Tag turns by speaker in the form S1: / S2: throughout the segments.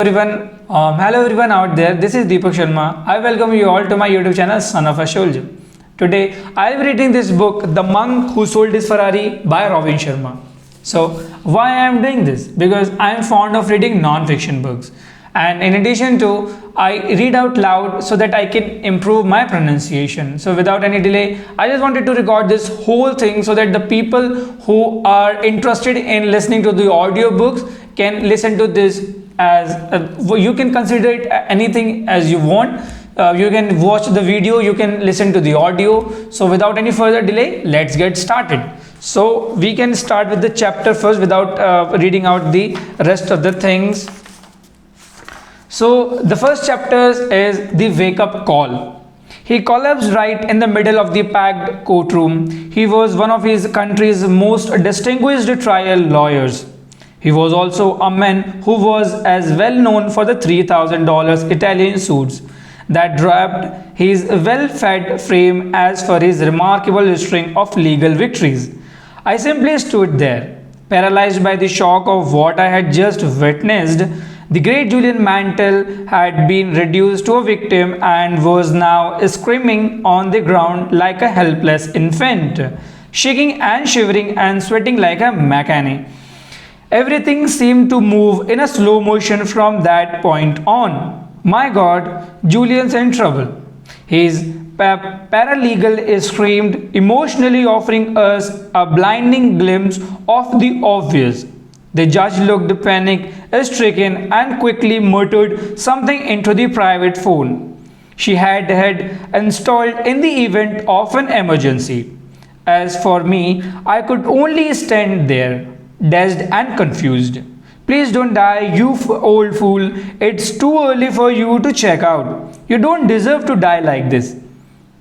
S1: Everyone, hello everyone out there. This is Deepak Sharma. I welcome you all to my YouTube channel, Son of a Soldier. Today, I will be reading this book, The Monk Who Sold His Ferrari by Robin Sharma. So, why I am doing this? Because I am fond of reading non-fiction books, and in addition to, I read out loud so that I can improve my pronunciation. So, without any delay, I just wanted to record this whole thing so that the people who are interested in listening to the audiobooks can listen to this as you can consider it anything as you want. You can watch the video, you can listen to the audio. So without any further delay, let's get started. So we can start with the chapter first without reading out the rest of the things. So the first chapter is the wake up call. He collapsed right in the middle of the packed courtroom. He was one of his country's most distinguished trial lawyers. He was also a man who was as well known for the $3,000 Italian suits that draped his well-fed frame as for his remarkable string of legal victories. I simply stood there, paralyzed by the shock of what I had just witnessed. The great Julian Mantle had been reduced to a victim and was now screaming on the ground like a helpless infant, shaking and shivering and sweating like a mechanic. Everything seemed to move in a slow motion from that point on. My God, Julian's in trouble. His paralegal screamed, emotionally offering us a blinding glimpse of the obvious. The judge looked panic-stricken and quickly muttered something into the private phone she had installed in the event of an emergency. As for me, I could only stand there, dazed and confused. Please don't die, you old fool. It's too early for you to check out. You don't deserve to die like this.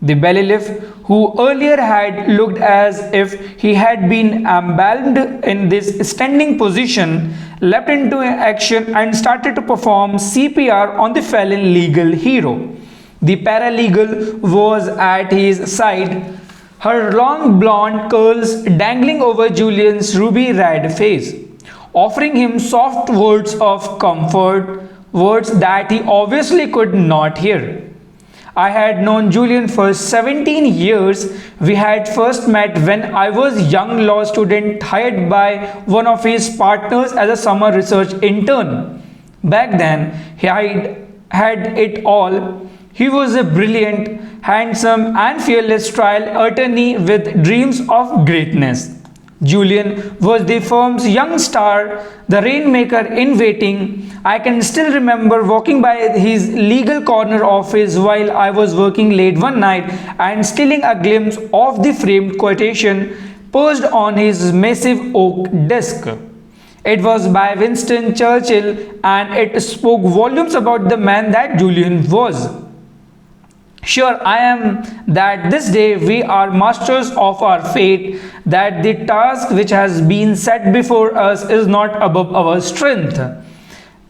S1: The bailiff, who earlier had looked as if he had been embalmed in this standing position, leapt into action and started to perform CPR on the fallen legal hero. The paralegal was at his side, her long blonde curls dangling over Julian's ruby red face, offering him soft words of comfort, words that he obviously could not hear. I had known Julian for 17 years. We had first met when I was a young law student hired by one of his partners as a summer research intern. Back then, he had it all. He was a brilliant, handsome and fearless trial attorney with dreams of greatness. Julian was the firm's young star, the rainmaker in waiting. I can still remember walking by his legal corner office while I was working late one night and stealing a glimpse of the framed quotation perched on his massive oak desk. It was by Winston Churchill and it spoke volumes about the man that Julian was. Sure I am that this day we are masters of our fate, that the task which has been set before us is not above our strength,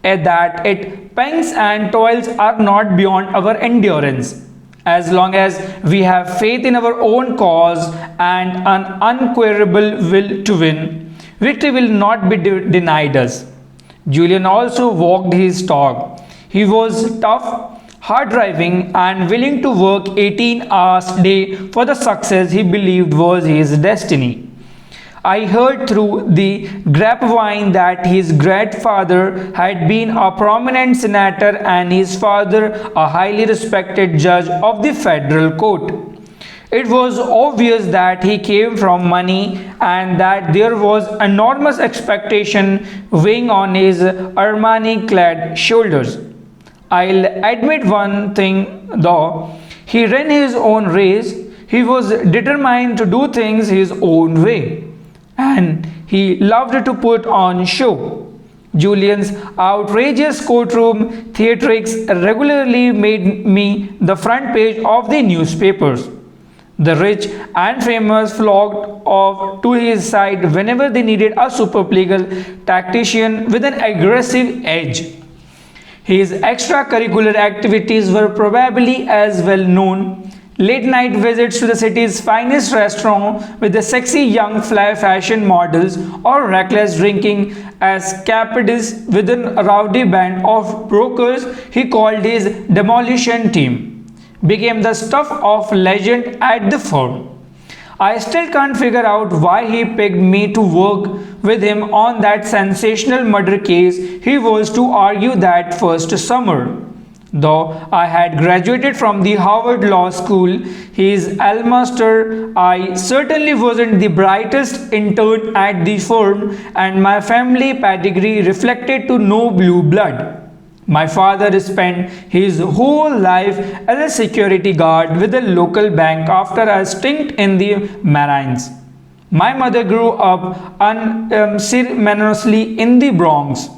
S1: and that its pangs and toils are not beyond our endurance. As long as we have faith in our own cause and an unquenchable will to win, victory will not be denied us. Julian also walked his talk. He was tough, hard driving and willing to work 18 hours a day for the success he believed was his destiny. I heard through the grapevine that his grandfather had been a prominent senator and his father a highly respected judge of the federal court. It was obvious that he came from money and that there was enormous expectation weighing on his Armani-clad shoulders. I'll admit one thing though, he ran his own race. He was determined to do things his own way, and he loved to put on show. Julian's outrageous courtroom theatrics regularly made me the front page of the newspapers. The rich and famous flocked to his side whenever they needed a superb legal tactician with an aggressive edge. His extracurricular activities were probably as well known. Late night visits to the city's finest restaurant with the sexy young fly fashion models, or reckless drinking as captives within a rowdy band of brokers he called his demolition team, became the stuff of legend at the firm. I still can't figure out why he picked me to work with him on that sensational murder case he was to argue that first summer. Though I had graduated from the Harvard Law School, his alma mater, I certainly wasn't the brightest intern at the firm, and my family pedigree reflected to no blue blood. My father spent his whole life as a security guard with a local bank after a stint in the Marines. My mother grew up unceremoniously in the Bronx.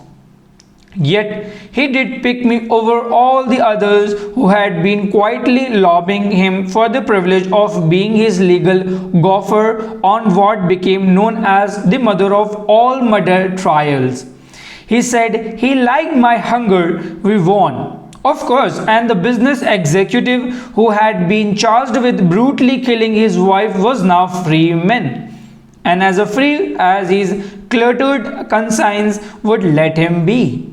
S1: Yet he did pick me over all the others who had been quietly lobbying him for the privilege of being his legal gopher on what became known as the mother of all murder trials. He said he liked my hunger, we won. Of course, and the business executive who had been charged with brutally killing his wife was now free man, and as free as his cluttered conscience would let him be.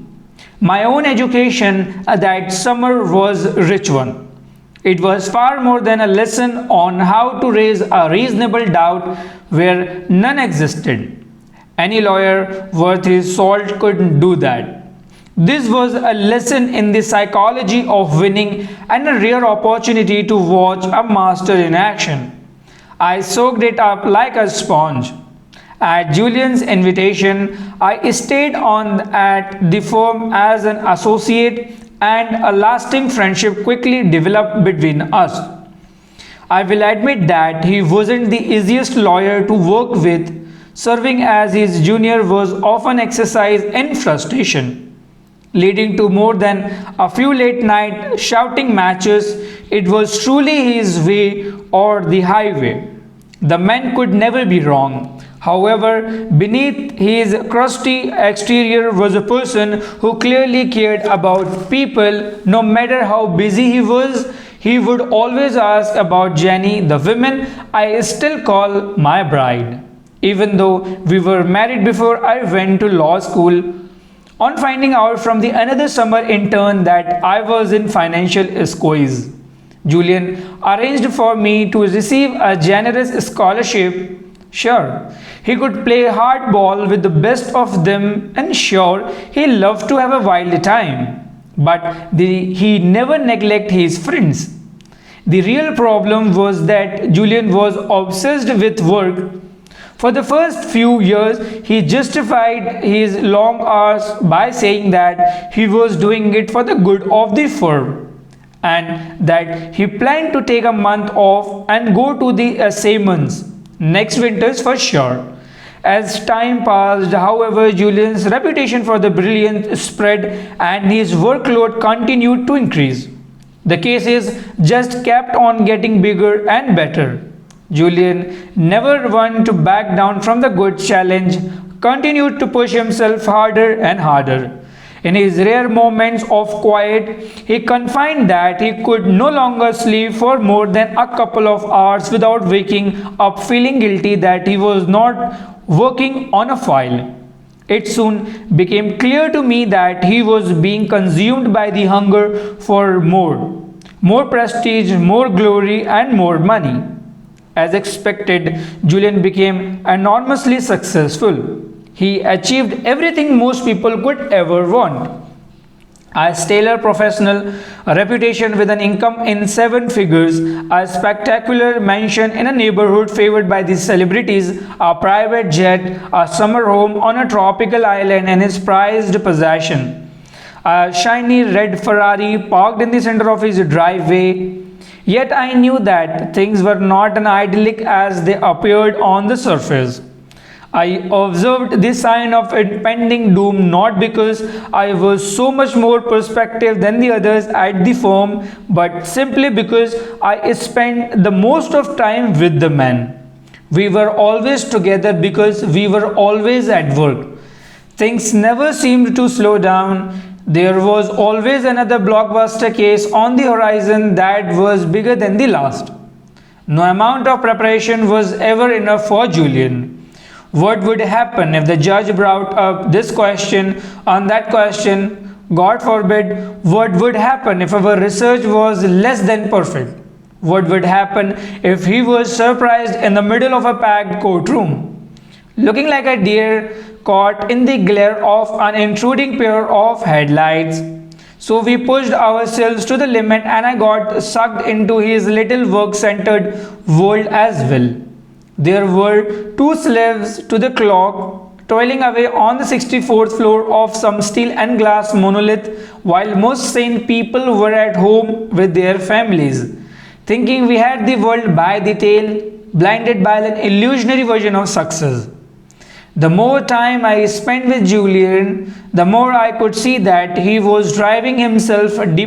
S1: My own education that summer was a rich one. It was far more than a lesson on how to raise a reasonable doubt where none existed. Any lawyer worth his salt couldn't do that. This was a lesson in the psychology of winning and a rare opportunity to watch a master in action. I soaked it up like a sponge. At Julian's invitation, I stayed on at the firm as an associate, and a lasting friendship quickly developed between us. I will admit that he wasn't the easiest lawyer to work with. Serving as his junior was often exercise in frustration, leading to more than a few late night shouting matches. It was truly his way or the highway. The man could never be wrong. However, beneath his crusty exterior was a person who clearly cared about people. No matter how busy he was, he would always ask about Jenny, the woman I still call my bride, even though we were married before I went to law school. On finding out from the another summer intern that I was in financial squeeze, Julian arranged for me to receive a generous scholarship. Sure, he could play hardball with the best of them, and sure, he loved to have a wild time. But he never neglected his friends. The real problem was that Julian was obsessed with work. For the first few years, he justified his long hours by saying that he was doing it for the good of the firm, and that he planned to take a month off and go to the Siemens next winters for sure. As time passed, however, Julian's reputation for the brilliance spread and his workload continued to increase. The cases just kept on getting bigger and better. Julian, never one to back down from the good challenge, continued to push himself harder and harder. In his rare moments of quiet, he confined that he could no longer sleep for more than a couple of hours without waking up feeling guilty that he was not working on a file. It soon became clear to me that he was being consumed by the hunger for more prestige, more glory, and more money. As expected, Julian became enormously successful. He achieved everything most people could ever want. A stellar professional reputation with an income in seven figures, a spectacular mansion in a neighborhood favored by the celebrities, a private jet, a summer home on a tropical island, and his prized possession, a shiny red Ferrari parked in the center of his driveway. Yet I knew that things were not as idyllic as they appeared on the surface. I observed this sign of impending doom not because I was so much more perspective than the others at the firm, but simply because I spent the most of time with the man. We were always together because we were always at work. Things never seemed to slow down. There was always another blockbuster case on the horizon that was bigger than the last. No amount of preparation was ever enough for Julian. What would happen if the judge brought up this question on that question? God forbid, what would happen if our research was less than perfect? What would happen if he was surprised in the middle of a packed courtroom, looking like a deer caught in the glare of an intruding pair of headlights? So we pushed ourselves to the limit and I got sucked into his little work-centered world as well. There were two slaves to the clock toiling away on the 64th floor of some steel and glass monolith while most sane people were at home with their families, thinking we had the world by the tail, blinded by an illusionary version of success. The more time I spent with Julian, the more I could see that he was driving himself deep